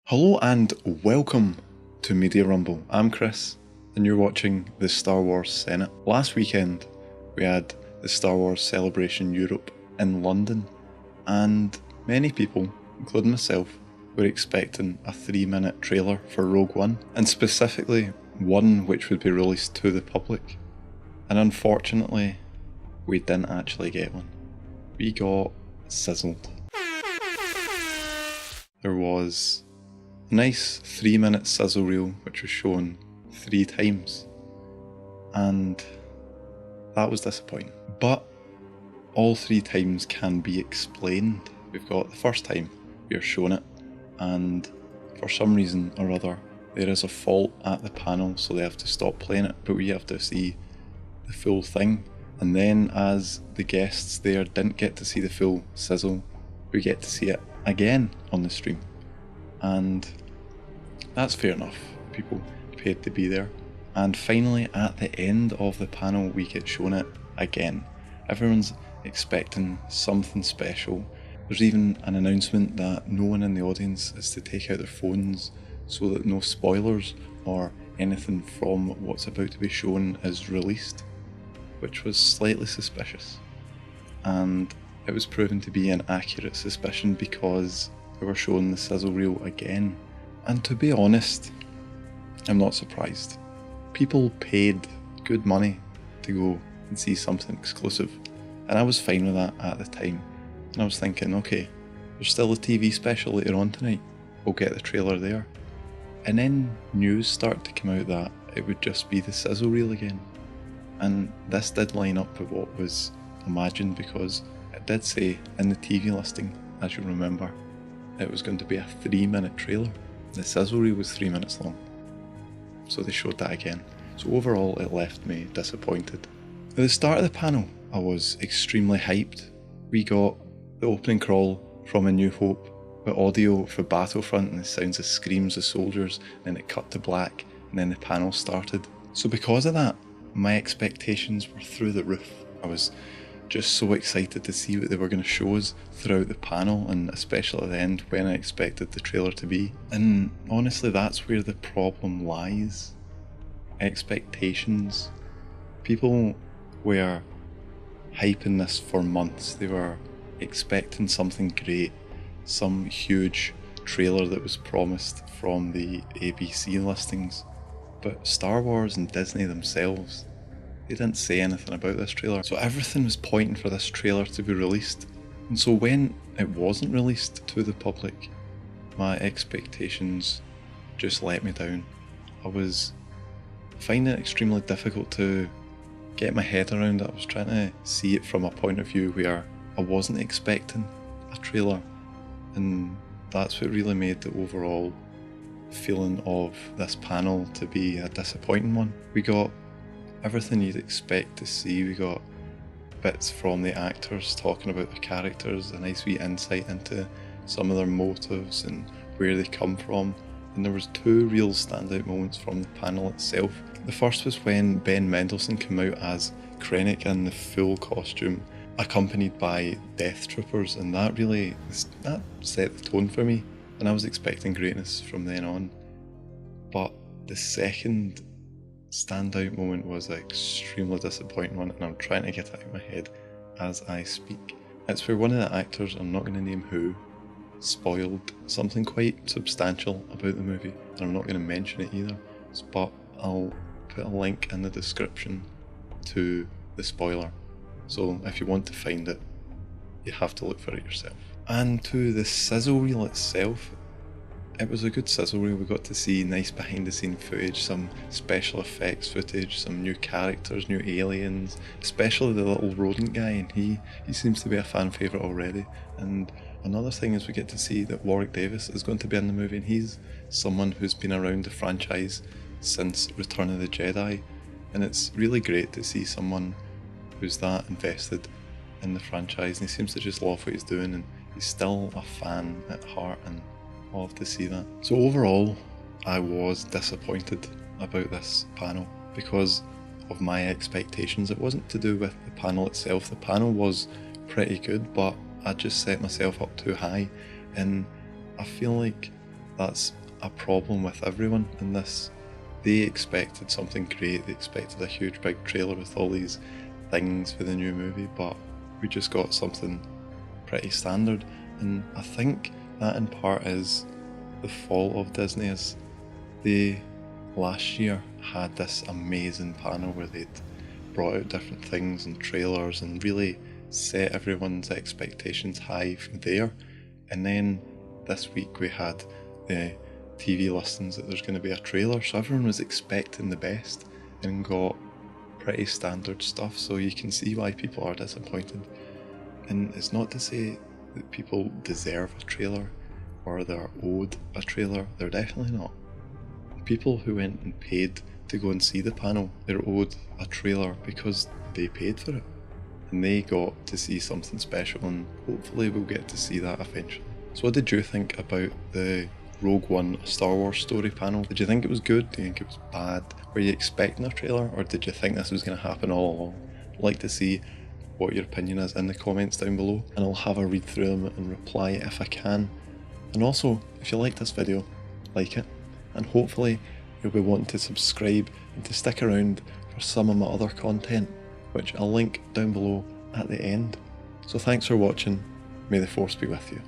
Hello and welcome to Media Rumble. I'm Chris and you're watching the Star Wars Senate. Last weekend we had the Star Wars Celebration Europe in London and many people, including myself, were expecting a 3-minute trailer for Rogue One, and specifically one which would be released to the public. And unfortunately we didn't actually get one. We got sizzled. There was a nice 3-minute sizzle reel which was shown 3 times, and that was disappointing. But all 3 times can be explained. We've got the first time we are shown it, and for some reason or other there is a fault at the panel, so they have to stop playing it, but we have to see the full thing. And then as the guests there didn't get to see the full sizzle, we get to see it again on the stream. And that's fair enough, people paid to be there. And finally at the end of the panel we get shown it again. Everyone's expecting something special. There's even an announcement that no one in the audience is to take out their phones so that no spoilers or anything from what's about to be shown is released, which was slightly suspicious. And it was proven to be an accurate suspicion because we were shown the sizzle reel again. And to be honest, I'm not surprised. People paid good money to go and see something exclusive, and I was fine with that at the time. And I was thinking, okay, there's still a TV special later on tonight, we'll get the trailer there. And then news started to come out that it would just be the sizzle reel again. And this did line up with what was imagined, because it did say in the TV listing, as you remember, it was going to be a 3-minute trailer. The sizzle reel was 3 minutes long, so they showed that again. So overall it left me disappointed. At the start of the panel I was extremely hyped. We got the opening crawl from A New Hope, with audio for Battlefront and the sounds of screams of soldiers, and then it cut to black and then the panel started. So because of that, my expectations were through the roof. I was just so excited to see what they were going to show us throughout the panel, and especially at the end when I expected the trailer to be. And honestly, that's where the problem lies. Expectations. People were hyping this for months. They were expecting something great, some huge trailer that was promised from the ABC listings. But Star Wars and Disney themselves, they didn't say anything about this trailer. So everything was pointing for this trailer to be released. And so when it wasn't released to the public, my expectations just let me down. I was finding it extremely difficult to get my head around it. I was trying to see it from a point of view where I wasn't expecting a trailer. And that's what really made the overall feeling of this panel to be a disappointing one. We got everything you'd expect to see. We got bits from the actors talking about their characters, a nice wee insight into some of their motives and where they come from. And there was 2 real standout moments from the panel itself. The first was when Ben Mendelsohn came out as Krennic in the full costume, accompanied by Death Troopers, and that set the tone for me, and I was expecting greatness from then on. But the second standout moment was an extremely disappointing one, and I'm trying to get it out of my head as I speak. It's where one of the actors, I'm not going to name who, spoiled something quite substantial about the movie, and I'm not going to mention it either, but I'll put a link in the description to the spoiler, so if you want to find it, you have to look for it yourself. And to the sizzle reel itself, it was a good sizzle reel. We got to see nice behind the scene footage, some special effects footage, some new characters, new aliens, especially the little rodent guy, and he seems to be a fan favourite already. And another thing is we get to see that Warwick Davis is going to be in the movie, and he's someone who's been around the franchise since Return of the Jedi, and it's really great to see someone who's that invested in the franchise, and he seems to just love what he's doing, and he's still a fan at heart, and I love to see that. So overall, I was disappointed about this panel because of my expectations. It wasn't to do with the panel itself. The panel was pretty good, but I just set myself up too high, and I feel like that's a problem with everyone in this. They expected something great, they expected a huge big trailer with all these things for the new movie, but we just got something pretty standard. And I think that in part is the fault of Disney. Is they last year had this amazing panel where they'd brought out different things and trailers and really set everyone's expectations high from there. And then this week we had the TV listings that there's going to be a trailer, so everyone was expecting the best and got pretty standard stuff, so you can see why people are disappointed. And it's not to say that people deserve a trailer or they're owed a trailer, they're definitely not. People who went and paid to go and see the panel, they're owed a trailer because they paid for it and they got to see something special, and hopefully we'll get to see that eventually. So what did you think about the Rogue One, a Star Wars story panel? Did you think it was good? Do you think it was bad? Were you expecting a trailer, or did you think this was going to happen all along? I'd like to see what your opinion is in the comments down below, and I'll have a read through them and reply if I can. And also, if you like this video, like it, and hopefully you'll be wanting to subscribe and to stick around for some of my other content, which I'll link down below at the end. So thanks for watching, may the force be with you.